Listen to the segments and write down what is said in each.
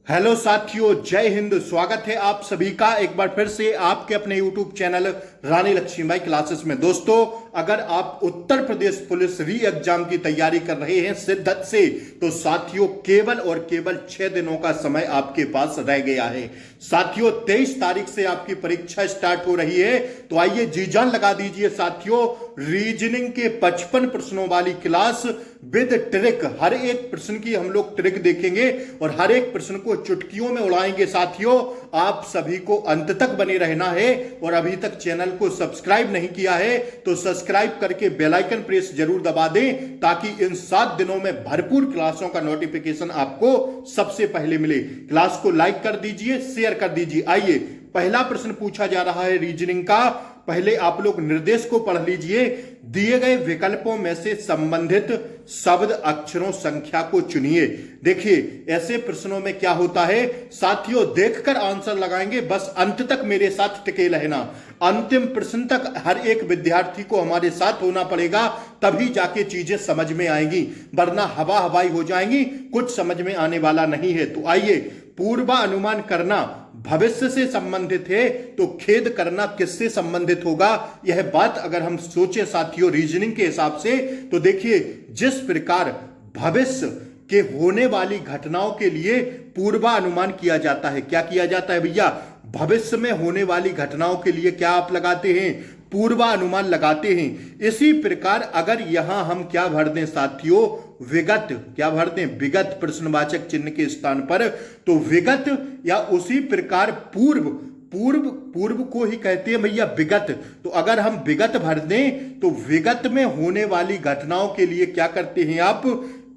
Hello साथियों, जय हिंद। स्वागत है आप सभी का एक बार फिर से आपके अपने यूट्यूब चैनल रानी लक्ष्मीबाई क्लासेस में। दोस्तों, अगर आप उत्तर प्रदेश पुलिस री एग्जाम की तैयारी कर रहे हैं शिद्दत से, तो साथियों केवल और केवल 6 दिनों का समय आपके पास रह गया है। साथियों 23 तारीख से आपकी परीक्षा स्टार्ट हो रही है, तो आइए जी जान लगा दीजिए साथियों। रीजनिंग के 55 प्रश्नों वाली क्लास विद ट्रिक, हर एक प्रश्न की हम लोग ट्रिक देखेंगे और हर एक प्रश्न को चुटकियों में उड़ाएंगे। साथियों आप सभी को अंत तक बने रहना है और अभी तक चैनल को सब्सक्राइब नहीं किया है तो सब्सक्राइब करके बेल आइकन प्रेस जरूर दबा दें, ताकि इन 7 दिनों में भरपूर क्लासों का नोटिफिकेशन आपको सबसे पहले मिले। क्लास को लाइक कर दीजिए, शेयर कर दीजिए। आइए, पहला प्रश्न पूछा जा रहा है रीजनिंग का। पहले आप लोग निर्देश को पढ़ लीजिए। दिए गए विकल्पों में से संबंधित शब्द, अक्षरों, संख्या को चुनिए। देखिए ऐसे प्रश्नों में क्या होता है साथियों, देखकर आंसर लगाएंगे, बस अंत तक मेरे साथ टिके रहना। अंतिम प्रश्न तक हर एक विद्यार्थी को हमारे साथ होना पड़ेगा, तभी जाके चीजें समझ में आएंगी, वरना हवा हवाई हो जाएंगी, कुछ समझ में आने वाला नहीं है। तो आइए, पूर्वानुमान करना भविष्य से संबंधित है, तो खेद करना किससे संबंधित होगा? यह बात अगर हम सोचे साथियों रीजनिंग के हिसाब से, तो देखिए जिस प्रकार भविष्य के होने वाली घटनाओं के लिए पूर्वानुमान किया जाता है, क्या किया जाता है भैया? भविष्य में होने वाली घटनाओं के लिए क्या आप लगाते हैं? पूर्वानुमान लगाते हैं। इसी प्रकार अगर यहां हम क्या भर दें साथियों, विगत, क्या भर दें? विगत प्रश्नवाचक चिन्ह के स्थान पर, तो विगत या उसी प्रकार पूर्व, पूर्व को ही कहते हैं भैया विगत। तो अगर हम विगत भर दें, तो विगत में होने वाली घटनाओं के लिए क्या करते हैं आप?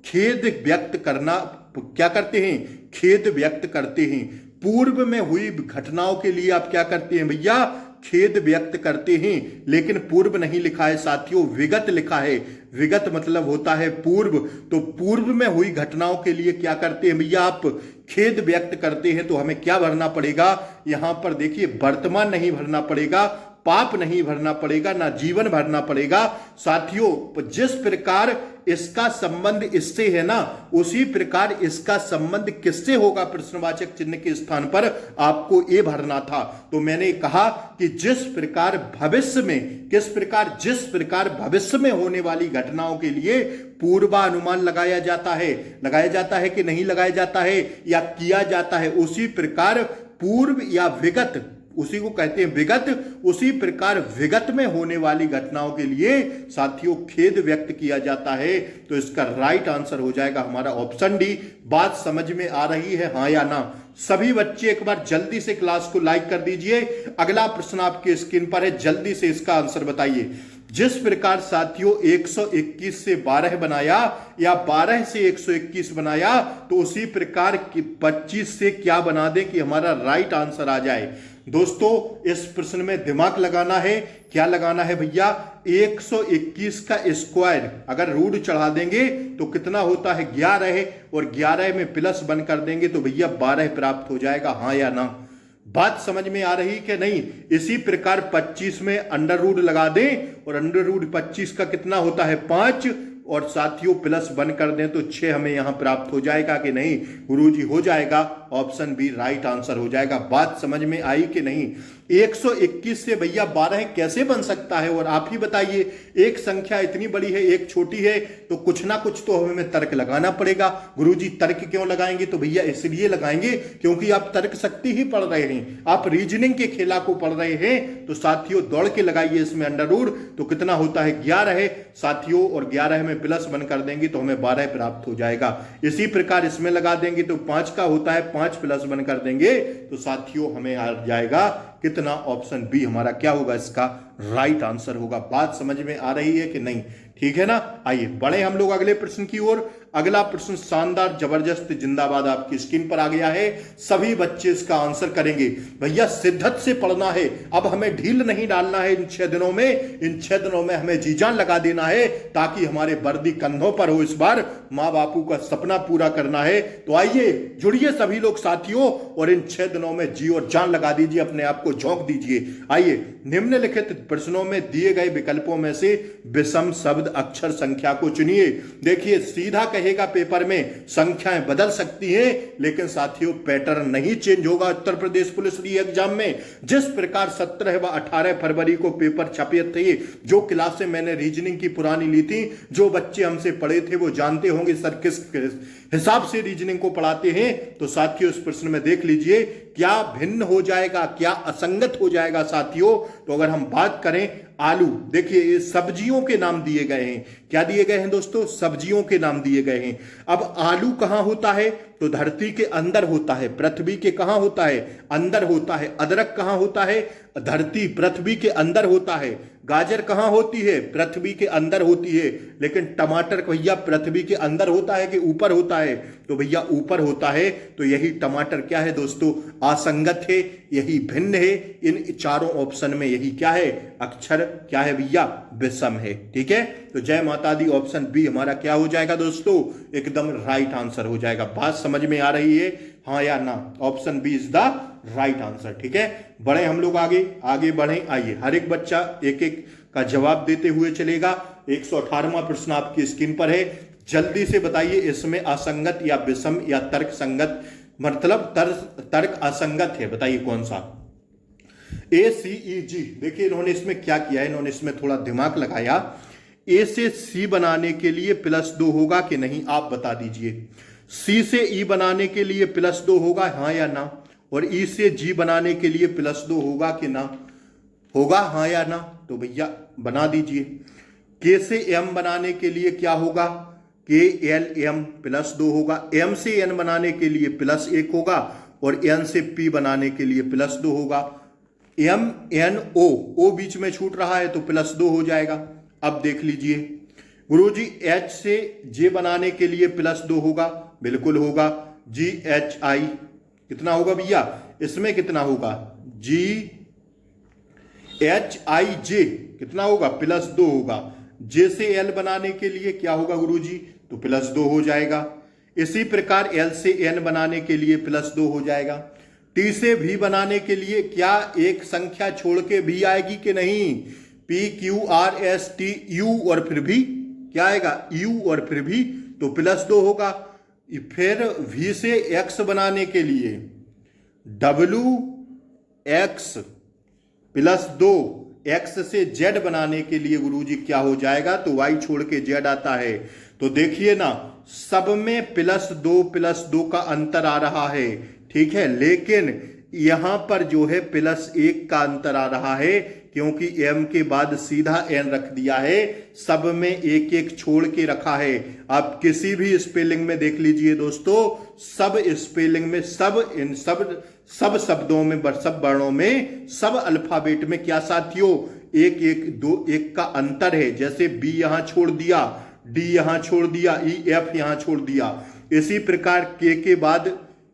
खेद व्यक्त करना, क्या करते हैं? खेद व्यक्त करते हैं। पूर्व में हुई घटनाओं के लिए आप क्या करते हैं भैया? खेद व्यक्त करते हैं। लेकिन पूर्व नहीं लिखा है साथियों, विगत लिखा है। विगत मतलब होता है पूर्व, तो पूर्व में हुई घटनाओं के लिए क्या करते हैं भैया? आप खेद व्यक्त करते हैं। तो हमें क्या भरना पड़ेगा यहां पर? देखिए वर्तमान नहीं भरना पड़ेगा, पाप नहीं भरना पड़ेगा, ना जीवन भरना पड़ेगा। साथियों जिस प्रकार इसका संबंध इससे है ना, उसी प्रकार इसका संबंध किससे होगा? प्रश्नवाचक चिन्ह के स्थान पर आपको ए भरना था। तो मैंने कहा कि जिस प्रकार भविष्य में, किस प्रकार? जिस प्रकार भविष्य में होने वाली घटनाओं के लिए पूर्वानुमान लगाया जाता है कि नहीं लगाया जाता है, या किया जाता है, उसी प्रकार पूर्व या विगत, उसी को कहते हैं विगत। उसी प्रकार विगत में होने वाली घटनाओं के लिए साथियों खेद व्यक्त किया जाता है। तो इसका राइट आंसर हो जाएगा हमारा ऑप्शन डी। बात समझ में आ रही है, हाँ या ना? सभी बच्चे एक बार जल्दी से क्लास को लाइक कर दीजिए। अगला प्रश्न आपके स्क्रीन पर है, जल्दी से इसका आंसर बताइए। जिस प्रकार साथियों 121 से 12 बनाया या 12 से 121 बनाया, तो उसी प्रकार 25 से क्या बना दें कि हमारा राइट आंसर आ जाए। दोस्तों इस प्रश्न में दिमाग लगाना है। क्या लगाना है भैया? 121 का स्क्वायर अगर रूट चढ़ा देंगे तो कितना होता है? 11, और 11 में प्लस बन कर देंगे तो भैया 12 प्राप्त हो जाएगा, हाँ या ना? बात समझ में आ रही कि नहीं? इसी प्रकार 25 में अंडर रूट लगा दें, और अंडर रूट 25 का कितना होता है? 5, और साथियों प्लस बन कर दें तो 6 हमें यहां प्राप्त हो जाएगा कि नहीं? गुरुजी हो जाएगा, ऑप्शन बी राइट आंसर हो जाएगा। बात समझ में आई कि नहीं? 121 से भैया 12 कैसे बन सकता है? और आप ही बताइए, एक संख्या इतनी बड़ी है, एक छोटी है, तो कुछ ना कुछ तो हमें तर्क लगाना पड़ेगा। गुरुजी तर्क क्यों लगाएंगे? तो भैया इसलिए लगाएंगे क्योंकि आप तर्क शक्ति ही पढ़ रहे हैं, आप रीजनिंग के खेला को पढ़ रहे हैं। तो साथियों दौड़ के लगाइए इसमें अंडर रूट, तो कितना होता है? 11 साथियों, और 11 में प्लस बन कर देंगे तो हमें 12 प्राप्त हो जाएगा। इसी प्रकार इसमें लगा देंगे तो 5 का होता है, 5 प्लस बन कर देंगे तो साथियों हमें आ जाएगा कितना? ऑप्शन बी हमारा क्या होगा? इसका राइट आंसर होगा। बात समझ में आ रही है कि नहीं? ठीक है ना? आइए बढ़े हम लोग अगले प्रश्न की ओर। अगला प्रश्न शानदार, जबरदस्त, जिंदाबाद आपकी स्क्रीन पर आ गया है। सभी बच्चे इसका आंसर करेंगे। भैया शिद्दत से पढ़ना है, अब हमें ढील नहीं डालना है। इन 6 दिनों में, इन 6 दिनों में हमें जी जान लगा देना है, ताकि हमारे वर्दी कंधों पर हो। इस बार माँ बापू का सपना पूरा करना है। तो आइए जुड़िए सभी लोग साथियों, और इन 6 दिनों में जी और जान लगा दीजिए, अपने आप को झोंक दीजिए। आइए, निम्नलिखित प्रश्नों में दिए गए विकल्पों में से विषम शब्द, अक्षर, संख्या को चुनिए। देखिए सीधा कहेगा पेपर में, संख्याएं बदल सकती हैं, लेकिन साथियों पैटर्न नहीं चेंज होगा उत्तर प्रदेश पुलिस री एग्जाम में। जिस प्रकार 17 व 18 फरवरी को पेपर छपे थे, जो क्लासें मैंने रीजनिंग की पुरानी ली थी, जो बच्चे हमसे पढ़े थे वो जानते होंगे सर किस हिसाब से रीजनिंग को पढ़ाते हैं। तो साथियों इस प्रश्न में देख लीजिए क्या भिन्न हो जाएगा, क्या असंगत हो जाएगा साथियों। तो अगर हम बात करें आलू, देखिए ये सब्जियों के नाम दिए गए हैं। क्या दिए गए हैं दोस्तों? सब्जियों के नाम दिए गए हैं। अब आलू कहां होता है? तो धरती के अंदर होता है। पृथ्वी के कहां होता है? अंदर होता है। अदरक कहां होता है? धरती पृथ्वी के अंदर होता है। गाजर कहां होती है? पृथ्वी के अंदर होती है। लेकिन टमाटर भैया पृथ्वी के अंदर होता है कि ऊपर होता है? तो भैया ऊपर होता है। तो यही टमाटर क्या है दोस्तों? असंगत है, यही भिन्न है। इन चारों ऑप्शन में यही क्या है? अक्षर क्या है भैया? विषम है। ठीक है, तो जय माता दी ऑप्शन बी हमारा क्या हो जाएगा दोस्तों? एकदम राइट आंसर हो जाएगा। बात समझ में आ रही है, हाँ या ना? Option B is the right answer. ठीक है, बढ़े हम लोग आगे बढ़े। आइए, हर एक बच्चा एक एक का जवाब देते हुए चलेगा। 118वां प्रश्न आपकी स्क्रीन पर है, जल्दी से बताइए इसमें असंगत या विषम या तर्क संगत, मतलब तर्क असंगत है, बताइए कौन सा? ACEG। देखिए इन्होंने इसमें क्या किया है, इन्होंने इसमें थोड़ा दिमाग लगाया। ए से सी बनाने के लिए +2 होगा कि नहीं, आप बता दीजिए। सी से ई बनाने के लिए +2 होगा, हाँ या ना? और ई से जी बनाने के लिए +2 होगा कि ना? होगा, हाँ या ना? तो भैया बना दीजिए। के से एम बनाने के लिए क्या होगा? KLM +2 होगा। एम से एन बनाने के लिए +1 होगा। और एन से पी बनाने के लिए +2 होगा। MNO बीच में छूट रहा है तो +2 हो जाएगा। अब देख लीजिए गुरुजी, H से J बनाने के लिए +2 होगा, बिल्कुल होगा। GHI कितना होगा भैया? इसमें कितना होगा? GHIJ कितना होगा? +2 होगा। J से L बनाने के लिए क्या होगा गुरुजी? तो +2 हो जाएगा। इसी प्रकार L से N बनाने के लिए +2 हो जाएगा। T से V बनाने के लिए क्या एक संख्या छोड़ के V आएगी कि नहीं? PQRSTU और फिर भी क्या आएगा? U और फिर भी तो +2 होगा। फिर V से X बनाने के लिए WX +2, X से Z बनाने के लिए गुरुजी क्या हो जाएगा? तो Y छोड़ के Z आता है। तो देखिए ना, सब में +2 का अंतर आ रहा है। ठीक है, लेकिन यहां पर जो है +1 का अंतर आ रहा है, क्योंकि M के बाद सीधा N रख दिया है। सब में एक एक छोड़ के रखा है। आप किसी भी स्पेलिंग में देख लीजिए दोस्तों, सब स्पेलिंग में, सब शब्दों में, सब वर्णों में, सब अल्फाबेट में क्या साथियों? एक का अंतर है। जैसे B यहां छोड़ दिया, D यहां छोड़ दिया, EF यहां छोड़ दिया। इसी प्रकार K के बाद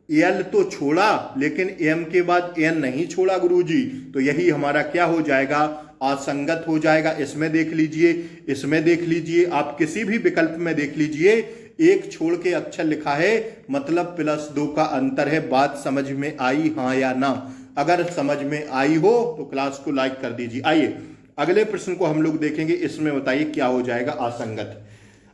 L तो छोड़ा, लेकिन M के बाद N नहीं छोड़ा गुरुजी। तो यही हमारा क्या हो जाएगा? असंगत हो जाएगा। इसमें देख लीजिए, इसमें देख लीजिए, आप किसी भी विकल्प में देख लीजिए, एक छोड़ के अक्षर लिखा है, मतलब +2 का अंतर है। बात समझ में आई, हाँ या ना? अगर समझ में आई हो तो क्लास को लाइक कर दीजिए। आइए अगले प्रश्न को हम लोग देखेंगे। इसमें बताइए क्या हो जाएगा असंगत।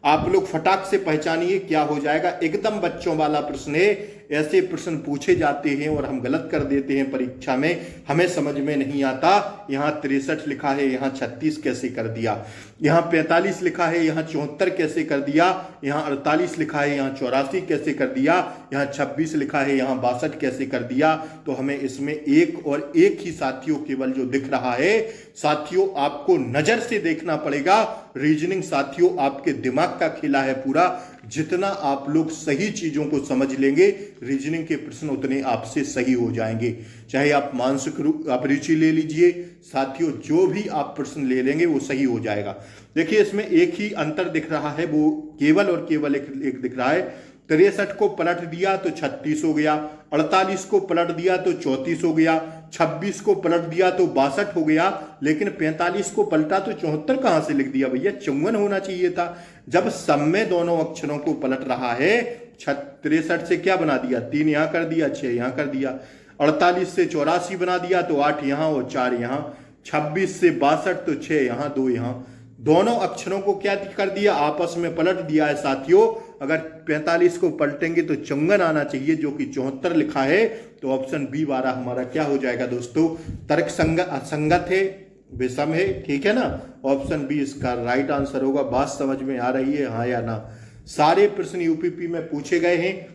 आप लोग फटाक से पहचानिए क्या हो जाएगा। एकदम बच्चों वाला प्रश्न है। ऐसे प्रश्न पूछे जाते हैं और हम गलत कर देते हैं परीक्षा में, हमें समझ में नहीं आता। यहाँ 63 लिखा है, यहाँ 36 कैसे कर दिया? यहाँ 45 लिखा है, यहाँ 74 कैसे कर दिया? यहाँ 48 लिखा है, यहाँ 84 कैसे कर दिया? यहाँ 26 लिखा है, यहाँ 62 कैसे कर दिया? तो हमें इसमें एक और एक ही साथियों केवल जो दिख रहा है, साथियों आपको नजर से देखना पड़ेगा। रीजनिंग साथियों आपके दिमाग का खेला है पूरा। जितना आप लोग सही चीजों को समझ लेंगे, रीजनिंग के प्रश्न उतने आपसे सही हो जाएंगे। चाहे आप मानसिक रूप आप रुचि ले लीजिए साथियों, जो भी आप प्रश्न ले लेंगे वो सही हो जाएगा। देखिए इसमें एक ही अंतर दिख रहा है, वो केवल और केवल एक दिख रहा है। 63 को पलट दिया तो 36 हो गया, 48 को पलट दिया तो 34 हो गया, 26 को पलट दिया तो 62 हो गया, लेकिन 45 को पलटा तो 74 कहां से लिख दिया भैया? 54 होना चाहिए था। जब सब में दोनों अक्षरों को पलट रहा है, 63 से क्या बना दिया? 3 यहां कर दिया, 6 यहां कर दिया। 48 से 84 बना दिया तो 8 यहां और 4 यहां। 26 से 62 तो 6 यहां 2 यहां। दोनों अक्षरों को क्या कर दिया? आपस में पलट दिया है साथियों। अगर 45 को पलटेंगे तो चुंगन आना चाहिए, जो कि 74 लिखा है। तो ऑप्शन बी 12 हमारा क्या हो जाएगा दोस्तों, तर्क संगत है, विषम है, ठीक है ना। ऑप्शन बी इसका राइट आंसर होगा। बात समझ में आ रही है, हाँ या ना। सारे प्रश्न यूपीपी में पूछे गए हैं,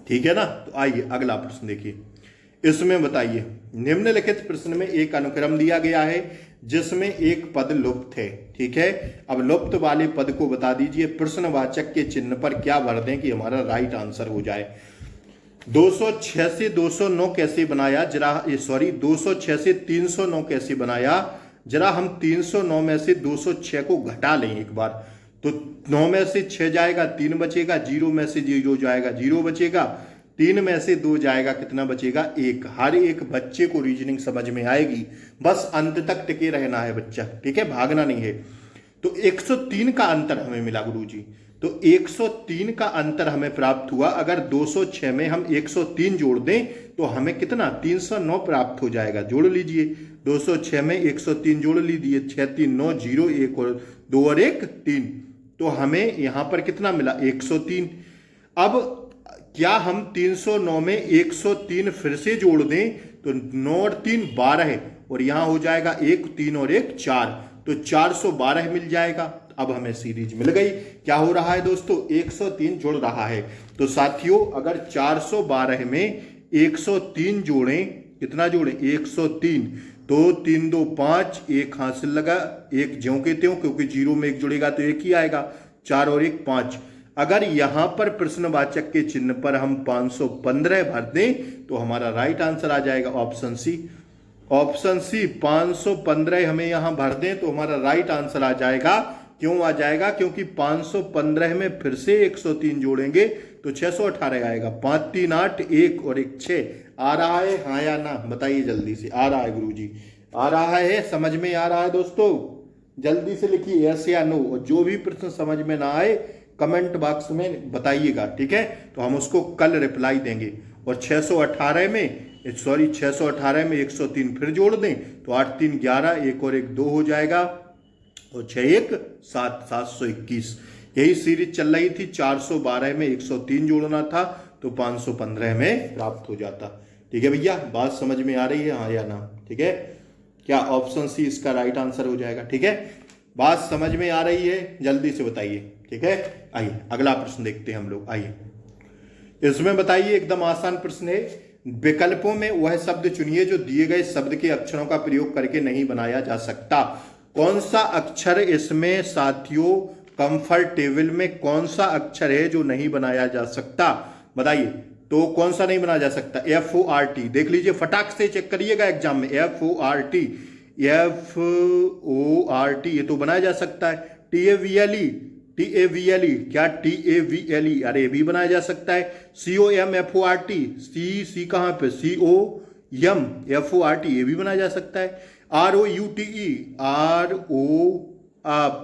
ठीक है ना। तो आइए अगला प्रश्न देखिए। इसमें बताइए, निम्नलिखित प्रश्न में एक अनुक्रम दिया गया है जिसमें एक पद लुप्त है, ठीक है। अब लुप्त वाले पद को बता दीजिए, प्रश्नवाचक के चिन्ह पर क्या भर दें कि हमारा राइट आंसर हो जाए। 206 से 209 कैसे बनाया जरा, 206 से 309 कैसे बनाया जरा। हम 309 में से 206 को घटा लें एक बार, तो 9 में से 6 जाएगा, 3 बचेगा, 0 में से 0 जाएगा, 0 बचेगा, 3 में से 2 जाएगा, कितना बचेगा, 1। हर एक बच्चे को रीजनिंग समझ में आएगी, बस अंत तक टिके रहना है बच्चा, ठीक है, भागना नहीं है। तो 103 का अंतर हमें मिला गुरुजी, तो 103 का अंतर हमें प्राप्त हुआ। अगर 206 में हम 103 जोड़ दें तो हमें कितना, 309 प्राप्त हो जाएगा। जोड़ लीजिए, 206 में 103 जोड़ लीजिए, 6 3 9 0, 1 और 2 और 1 3, तो हमें यहां पर कितना मिला, 103। अब क्या हम 309 में 103 फिर से जोड़ दें तो 9 और 3 12, और यहां हो जाएगा 1 3 और 1 4, तो 412 मिल जाएगा। अब हमें सीरीज मिल गई। क्या हो रहा है दोस्तों, 103 जुड़ रहा है। तो साथियों अगर 412 में 103 जोड़ें, कितना जोड़ें, 103, तो 3 2 5, 1 हासिल लगा, 1 ज्यों के त्यों, क्योंकि 0 में 1 जुड़ेगा तो 1 ही आएगा, 4 और 1 5। अगर यहां पर प्रश्नवाचक के चिन्ह पर हम 515 भर दें तो हमारा राइट आंसर आ जाएगा ऑप्शन सी। ऑप्शन सी 515 हमें यहां भर दें तो हमारा राइट आंसर आ जाएगा। क्यों आ जाएगा, क्योंकि 515 में फिर से 103 जोड़ेंगे तो 618 आएगा। 5 3 8, 1 और 1 6 आ रहा है, हाँ या ना, बताइए जल्दी से। आ रहा है गुरुजी, आ रहा है, समझ में आ रहा है दोस्तों, जल्दी से लिखिए यस या नो। और जो भी प्रश्न समझ में ना आए कमेंट बॉक्स में बताइएगा, ठीक है, तो हम उसको कल रिप्लाई देंगे। और 618 में 103 फिर जोड़ दें तो 8 3 11, 1 और 1 2 हो जाएगा, और 6 1 7 721। यही सीरीज चल रही थी। 412 में 103 जोड़ना था तो 515 में प्राप्त हो जाता। ठीक है भैया, बात समझ में आ रही है, हाँ या ना, ठीक है। क्या ऑप्शन सी इसका राइट आंसर हो जाएगा, ठीक है। बात समझ में आ रही है, जल्दी से बताइए, ठीक है। आइए अगला प्रश्न देखते हैं हम लोग। आइए इसमें बताइए, एकदम आसान प्रश्न है। विकल्पों में वह शब्द चुनिए जो दिए गए शब्द के अक्षरों का प्रयोग करके नहीं बनाया जा सकता। कौन सा अक्षर इसमें साथियों, कंफर्टेबल में कौन सा अक्षर है जो नहीं बनाया जा सकता, बताइए। तो कौन सा नहीं बनाया जा सकता, FORT। देख लीजिए, फटाक से चेक करिएगा एग्जाम में, FORT ये तो बनाया जा सकता है। TAVLE क्या TAVLE, अरे भी बनाया जा सकता है। COMFORT, सी कहां पे, COMFORT ये भी बनाया जा सकता है। ROUTE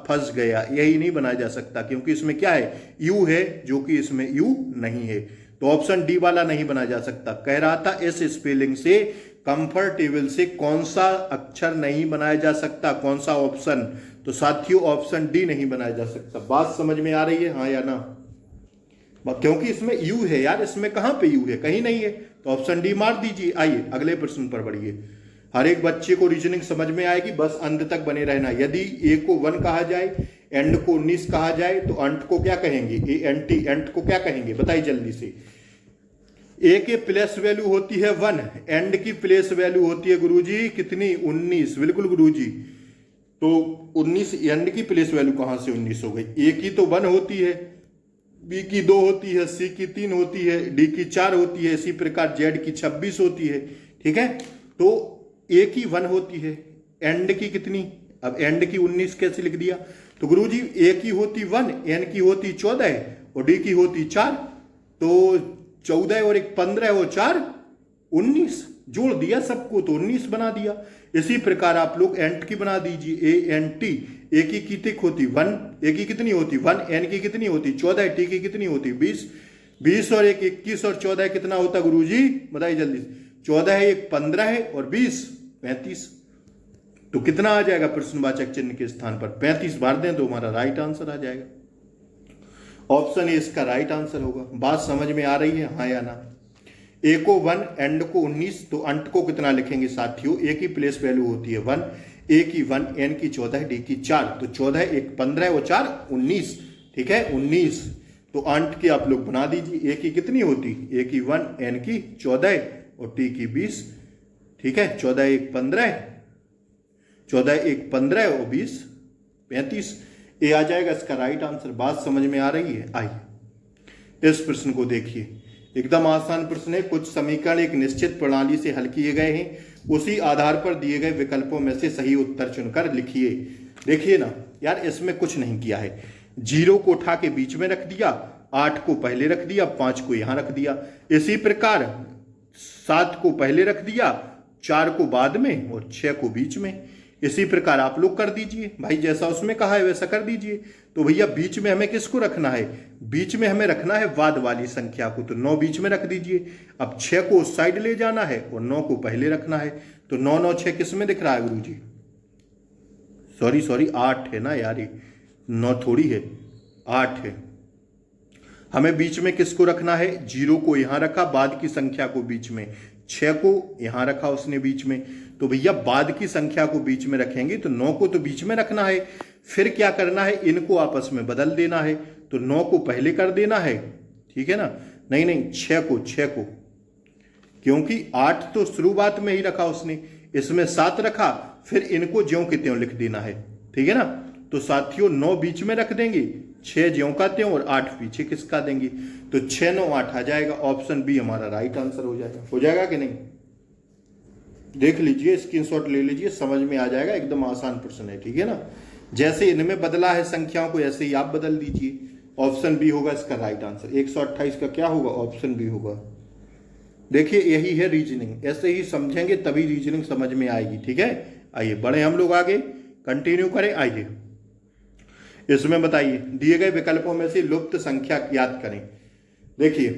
फंस गया, यही नहीं बनाया जा सकता क्योंकि इसमें क्या है, यू है, जो कि इसमें यू नहीं है। तो ऑप्शन डी वाला नहीं बनाया जा सकता। कह रहा था इस स्पेलिंग से, कंफर्टेबल से कौन सा अक्षर नहीं बनाया जा सकता, कौन सा ऑप्शन। तो साथियों ऑप्शन डी नहीं बनाया जा सकता। बात समझ में आ रही है, हाँ या ना, क्योंकि इसमें यू है यार, इसमें कहां पे यू है, कहीं नहीं है। तो ऑप्शन डी मार दीजिए। आइए अगले प्रश्न पर बढ़िए। हर एक बच्चे को रीजनिंग समझ में आएगी, बस अंत तक बने रहना। यदि ए को 1 कहा जाए, एंड को 19 कहा जाए, तो अंट को क्या कहेंगे, ANT, एंट को क्या कहेंगे, बताइए जल्दी से। ए के प्लेस वैल्यू होती है 1, एंड की प्लेस वैल्यू होती है गुरुजी कितनी, 19। बिल्कुल गुरुजी, तो 19, एंड की प्लेस वैल्यू कहां से 19 हो गई। ए की तो 1 होती है, बी की 2 होती है, सी की 3 होती है, डी की 4 होती है, इसी प्रकार जेड की 26 होती है, ठीक है। तो ए की 1 होती है, एंड की कितनी, अब एंड की 19 कैसे लिख दिया, तो गुरुजी ए की होती 1, एन की होती 14 और डी की होती 4, तो 14 और 1 15 और 4 19, जोड़ दिया सबको तो 19 बना दिया। इसी प्रकार आप लोग एंट की बना दीजिए, ANT। ए की कितनी होती 1, ए की कितनी होती 1, एन की कितनी होती 14, टी की कितनी होती 20, 20 और 1 21 और 14 कितना होता गुरुजी, बताइए जल्दी से। 14 है, 1 15 है और 20 35, तो कितना आ जाएगा प्रश्नवाचक चिन्ह के स्थान पर 35 भर दें तो हमारा राइट आंसर आ जाएगा। ऑप्शन ए इसका राइट आंसर होगा। बात समझ में आ रही है, हाँ या ना? ए को 1, एंड को 19, तो अंट को कितना लिखेंगे साथियों? ए की प्लेस वैल्यू होती है 1, ए की 1, एन की 14, डी की 4, तो 14 1 15 और 4 19, ठीक है 19। तो अंट की आप लोग बना दीजिए। ए की कितनी होती? ए की 1, एन की 14 और टी की 20, ठीक है। 14 1 15, 14 1 15 और 20 35। ए आ जाएगा इसका राइट आंसर। बात समझ में आ रही है? आइए इस प्रश्न को देखिए, एकदम आसान प्रश्न है। कुछ समीकरण एक निश्चित प्रणाली से हल किए गए हैं, उसी आधार पर दिए गए विकल्पों में से सही उत्तर चुनकर लिखिए। देखिए ना यार, इसमें कुछ नहीं किया है। 0 को उठा के बीच में रख दिया, 8 को पहले रख दिया, 5 को यहां रख दिया। इसी प्रकार 7 को पहले रख दिया, 4 को बाद में और 6 को बीच में। इसी प्रकार आप लोग कर दीजिए भाई, जैसा उसमें कहा है वैसा कर दीजिए। तो भैया बीच में हमें किसको रखना है? बीच में हमें रखना है बाद वाली संख्या को, तो 9 बीच में रख दीजिए। अब 6 को उस साइड ले जाना है और 9 को पहले रखना है, तो 9 9 6 किस में दिख रहा है गुरु जी? सॉरी 8 है ना यार, ये 9 थोड़ी है, 8 है। हमें बीच में किसको रखना है? 0 को यहां रखा, बाद की संख्या को बीच में, 6 को यहां रखा उसने बीच में। तो भैया बाद की संख्या को बीच में रखेंगे तो 9 को तो बीच में रखना है। फिर क्या करना है? इनको आपस में बदल देना है, तो 9 को पहले कर देना है, ठीक है ना? नहीं 6 को, क्योंकि 8 तो शुरुआत में ही रखा उसने, इसमें 7 रखा, फिर इनको ज्यों के त्यों लिख देना है, ठीक है ना? तो साथियों 9 बीच में रख देंगे, 6 ज्यों का त्यों और 8 पीछे किसका देंगे, तो 6 9 8 आ जाएगा। ऑप्शन बी हमारा राइट आंसर हो जाएगा। हो जाएगा कि नहीं? देख लीजिए, स्क्रीनशॉट ले लीजिए, समझ में आ जाएगा। एकदम आसान प्रश्न है, ठीक है ना? जैसे इनमें बदला है संख्याओं को, ऐसे ही आप बदल दीजिए। ऑप्शन बी होगा इसका राइट आंसर। 128 का क्या होगा? ऑप्शन बी होगा। देखिए यही है रीजनिंग, ऐसे ही समझेंगे तभी रीजनिंग समझ में आएगी, ठीक है? आइए बढ़े हम लोग आगे, कंटिन्यू करें। आइए इसमें बताइए, दिए गए विकल्पों में से लुप्त संख्या ज्ञात करें। देखिए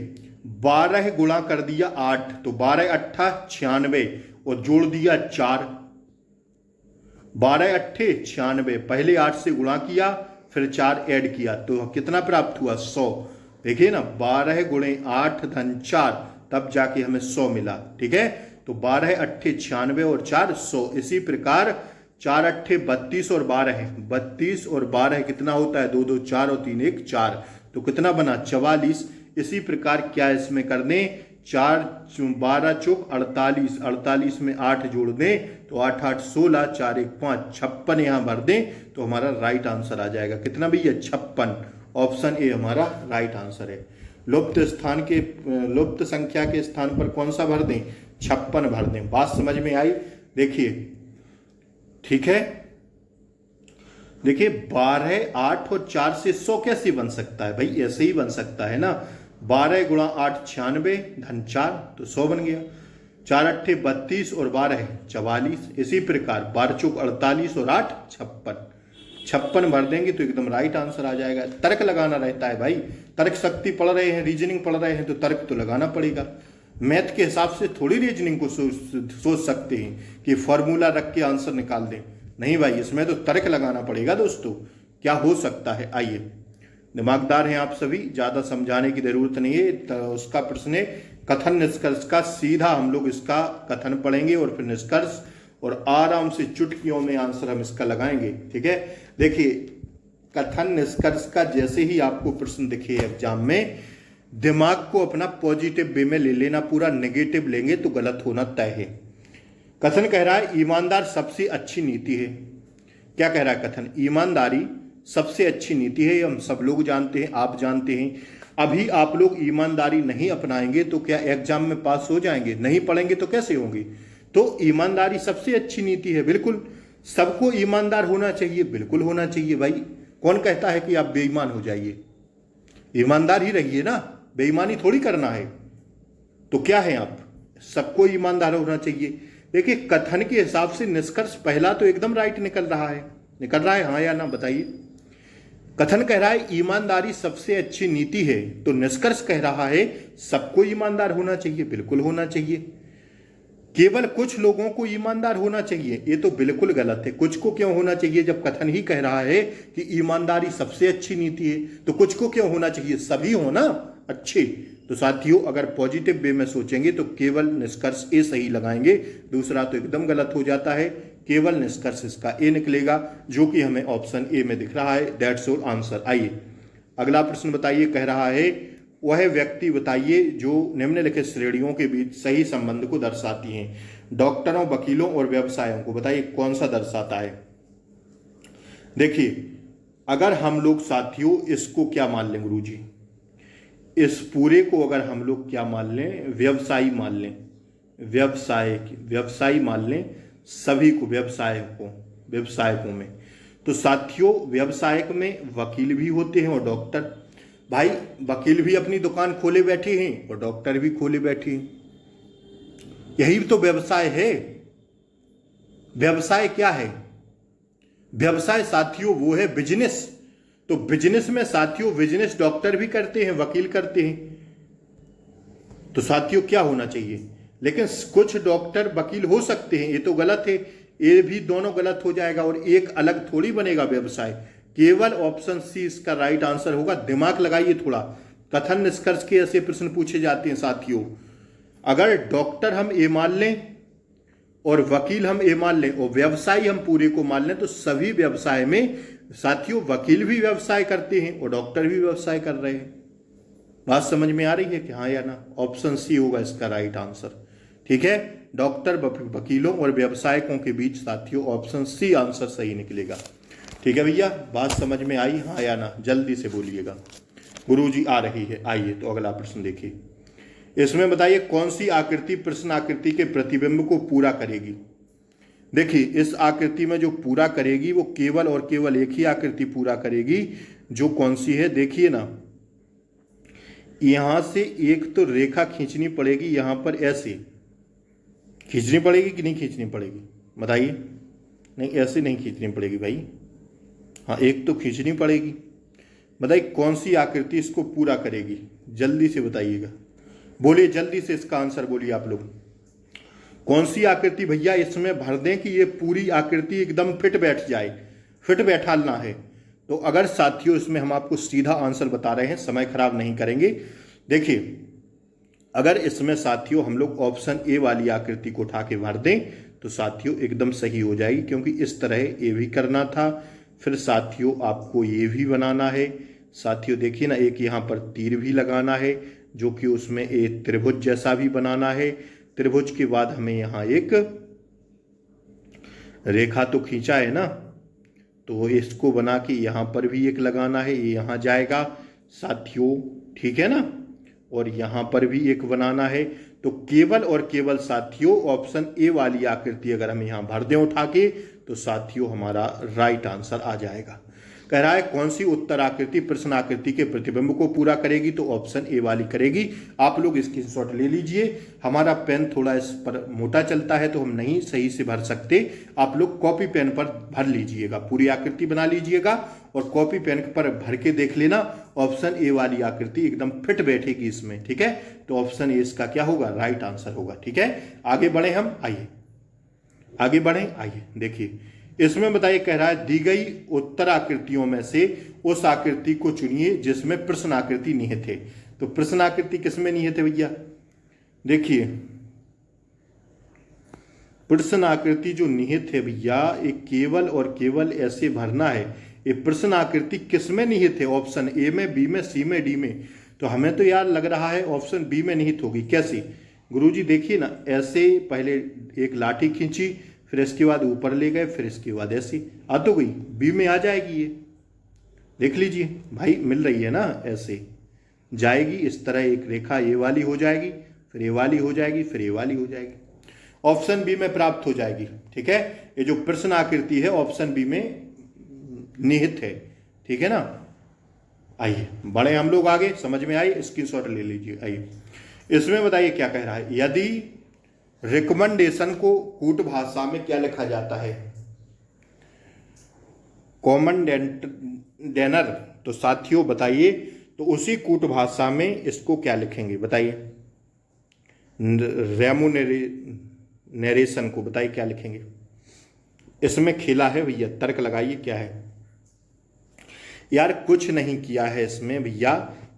12 गुणा कर दिया 8, तो 12 8 96 और जोड़ दिया 4, 12 8 96, पहले 8 से गुणा किया फिर 4 ऐड किया, तो कितना प्राप्त हुआ? 100। देखिए ना, 12 गुणे 8 धन 4, तब जाके हमें 100 मिला, ठीक है? तो 12 8 96 और 4 100। इसी प्रकार 4 8 32 और 12 है, 32 और 12 कितना होता है? 2 2 4 और 3 1 4, तो कितना बना? 44। इसी प्रकार क्या इसमें कर दें? 4 12 चौक 48, 48 में 8 जोड़ दें तो 8 8 16, 4 1 5, 56 यहां भर दें तो हमारा राइट आंसर आ जाएगा। कितना भैया? 56। ऑप्शन ए हमारा राइट आंसर है। लुप्त संख्या के स्थान पर कौन सा भर दें? 56 भर दें। बात समझ में आई? देखिए ठीक है, देखिए 12 8 और 4 से 100 कैसे बन सकता है भाई? ऐसे ही बन सकता है ना, 12 गुणा 8 96 धन 4, तो 100 बन गया। 4 8 32 और 12 44। इसी प्रकार 12 चौक 48 और 8 56 भर देंगे तो एकदम राइट आंसर आ जाएगा। तर्क लगाना रहता है भाई, तर्क शक्ति पढ़ रहे हैं, रीजनिंग पढ़ रहे हैं तो तर्क तो लगाना पड़ेगा। मैथ के हिसाब से थोड़ी रीजनिंग को सोच सकते हैं कि फॉर्मूला रख के आंसर निकाल दें, नहीं भाई, इसमें तो तर्क लगाना पड़ेगा दोस्तों। क्या हो सकता है? आइए, दिमागदार हैं आप सभी, ज्यादा समझाने की जरूरत नहीं है। तो उसका प्रश्न है कथन निष्कर्ष का, सीधा हम लोग इसका कथन पढ़ेंगे और फिर निष्कर्ष, और आराम से चुटकियों में आंसर हम इसका लगाएंगे, ठीक है? देखिए कथन निष्कर्ष का जैसे ही आपको प्रश्न दिखे एग्जाम में, दिमाग को अपना पॉजिटिव वे में ले लेना, पूरा नेगेटिव लेंगे तो गलत होना तय है। कथन कह रहा है ईमानदार सबसे अच्छी नीति है। क्या कह रहा है कथन? ईमानदारी सबसे अच्छी नीति है, हम सब लोग जानते हैं, आप जानते हैं। अभी आप लोग ईमानदारी नहीं अपनाएंगे तो क्या एग्जाम में पास हो जाएंगे? नहीं पढ़ेंगे तो कैसे होंगे? तो ईमानदारी सबसे अच्छी नीति है, बिल्कुल सबको ईमानदार होना चाहिए, बिल्कुल होना चाहिए भाई। कौन कहता है कि आप बेईमान हो जाइए? ईमानदार ही रहिए ना, बेईमानी थोड़ी करना है। तो क्या है आप? सबको ईमानदार होना चाहिए। देखिए कथन के हिसाब से निष्कर्ष पहला तो एकदम राइट निकल रहा है, हाँ या ना बताइए? कथन कह रहा है ईमानदारी सबसे अच्छी नीति है, तो निष्कर्ष कह रहा है सबको ईमानदार होना चाहिए, बिल्कुल होना चाहिए। केवल कुछ लोगों को ईमानदार होना चाहिए, ये तो बिल्कुल गलत है। कुछ को क्यों होना चाहिए जब कथन ही कह रहा है कि ईमानदारी सबसे अच्छी नीति है, तो कुछ को क्यों होना चाहिए, सभी हो ना अच्छे। तो साथियों अगर पॉजिटिव वे में सोचेंगे तो केवल निष्कर्ष ए सही लगाएंगे, दूसरा तो एकदम गलत हो जाता है। केवल निष्कर्ष इसका ए निकलेगा, जो कि हमें ऑप्शन ए में दिख रहा है। That's your answer. आइए अगला प्रश्न बताइए। कह रहा है वह व्यक्ति बताइए जो निम्नलिखित श्रेणियों के बीच सही संबंध को दर्शाती हैं। डॉक्टरों, वकीलों और व्यवसायों को बताइए कौन सा दर्शाता है। देखिए अगर हम लोग साथियों इसको क्या मान लें गुरुजी, इस पूरे को अगर हम लोग क्या मान लें, व्यवसायी मान लें, व्यवसायी मान लें सभी को, व्यवसायकों में, तो साथियों व्यवसायक में वकील भी होते हैं और डॉक्टर। भाई वकील भी अपनी दुकान खोले बैठे हैं और डॉक्टर भी खोले बैठे हैं, यही तो व्यवसाय है। व्यवसाय क्या है? व्यवसाय साथियों वो है बिजनेस। तो बिजनेस में साथियों बिजनेस डॉक्टर भी करते हैं, वकील करते हैं। तो साथियों क्या होना चाहिए, लेकिन कुछ डॉक्टर वकील हो सकते हैं, ये तो गलत है, ये भी दोनों गलत हो जाएगा और एक अलग थोड़ी बनेगा व्यवसाय। केवल ऑप्शन सी इसका राइट आंसर होगा। दिमाग लगाइए थोड़ा, कथन निष्कर्ष के ऐसे प्रश्न पूछे जाते हैं साथियों। अगर डॉक्टर हम ए मान लें और वकील हम ए मान लें और व्यवसायी हम पूरे को मान लें, तो सभी व्यवसाय में साथियों वकील भी व्यवसाय करते हैं और डॉक्टर भी व्यवसाय कर रहे हैं। बात समझ में आ रही है कि हाँ या ना? ऑप्शन सी होगा इसका राइट आंसर। ठीक है, डॉक्टर, वकीलों और व्यवसायकों के बीच साथियों ऑप्शन सी आंसर सही निकलेगा। ठीक है भैया, बात समझ में आई हाँ या ना? जल्दी से बोलिएगा। गुरुजी आ रही है। आइए तो अगला प्रश्न देखिए। इसमें बताइए कौन सी आकृति प्रश्न आकृति के प्रतिबिंब को पूरा करेगी। देखिए इस आकृति में जो पूरा करेगी वो केवल और केवल एक ही आकृति पूरा करेगी, जो कौन सी है देखिए ना। यहां से एक तो रेखा खींचनी पड़ेगी, यहां पर ऐसे खींचनी पड़ेगी कि नहीं खींचनी पड़ेगी बताइए। नहीं ऐसे नहीं खींचनी पड़ेगी भाई, हाँ एक तो खींचनी पड़ेगी। बताइए कौन सी आकृति इसको पूरा करेगी, जल्दी से बताइएगा। बोलिए जल्दी से इसका आंसर बोलिए आप लोग। कौन सी आकृति भैया इसमें भर दें कि ये पूरी आकृति एकदम फिट बैठ जाए, फिट बैठाना है। तो अगर साथियों इसमें हम आपको सीधा आंसर बता रहे हैं, समय खराब नहीं करेंगे। देखिए अगर इसमें साथियों हम लोग ऑप्शन ए वाली आकृति को उठा के भर दें तो साथियों एकदम सही हो जाएगी, क्योंकि इस तरह ए भी करना था, फिर साथियों आपको ये भी बनाना है। साथियों देखिए ना, एक यहाँ पर तीर भी लगाना है, जो कि उसमें एक त्रिभुज जैसा भी बनाना है। त्रिभुज के बाद हमें यहाँ एक रेखा तो खींचा है ना, तो इसको बना के यहाँ पर भी एक लगाना है, ये यहाँ जाएगा साथियों, ठीक है ना। और यहाँ पर भी एक बनाना है। तो केवल और केवल साथियों ऑप्शन ए वाली आकृति अगर हम यहाँ भर दें उठा के, तो साथियों हमारा राइट आंसर आ जाएगा। कह रहा है कौन सी उत्तर आकृति प्रश्न आकृति के प्रतिबिंब को पूरा करेगी, तो ऑप्शन ए वाली करेगी। आप लोग स्क्रीनशॉट ले लीजिए। हमारा पेन थोड़ा इस पर मोटा चलता है तो हम नहीं सही से भर सकते, आप लोग कॉपी पेन पर भर लीजिएगा, पूरी आकृति बना लीजिएगा और कॉपी पेन पर भर के देख लेना। ऑप्शन ए वाली आकृति एकदम फिट बैठेगी इसमें, ठीक है। तो ऑप्शन ए इसका क्या होगा, राइट आंसर होगा। ठीक है, आगे बढ़े हम, आइए आगे बढ़े। आइए देखिए इसमें बताइए, कह रहा है दी गई उत्तर आकृतियों में से उस आकृति को चुनिए जिसमें प्रश्न आकृति निहित है। तो प्रश्न आकृति किसमें निहित है भैया, देखिए प्रश्न आकृति जो निहित है भैया, ये केवल और केवल ऐसे भरना है। ये प्रश्न आकृति किसमें निहित है, ऑप्शन ए में, बी में, सी में, डी में। तो हमें तो यार लग रहा है ऑप्शन बी में निहित होगी। कैसी गुरुजी, देखिए ना, ऐसे पहले एक लाठी खींची, फिर इसके बाद ऊपर ले गए, फिर इसके बाद ऐसी आ तो गई, बी में आ जाएगी। ये देख लीजिए भाई, मिल रही है ना, ऐसे जाएगी इस तरह, एक रेखा ये वाली हो जाएगी, फिर ये वाली हो जाएगी, फिर ये वाली हो जाएगी, ऑप्शन बी में प्राप्त हो जाएगी। ठीक है, ये जो प्रश्न आकृति है ऑप्शन बी में निहित है, ठीक है ना। आइए बढ़े हम लोग आगे, समझ में आई, स्क्रीनशॉट ले लीजिए। आइए इसमें बताइए क्या कह रहा है, यदि रिकमेंडेशन को कूट भाषा में क्या लिखा जाता है, कॉमन डेनर। तो साथियों बताइए, तो उसी कूट भाषा में इसको क्या लिखेंगे बताइए, नरेशन को, बताइए क्या लिखेंगे। इसमें खेला है भैया, तर्क लगाइए क्या है। यार कुछ नहीं किया है इसमें भैया,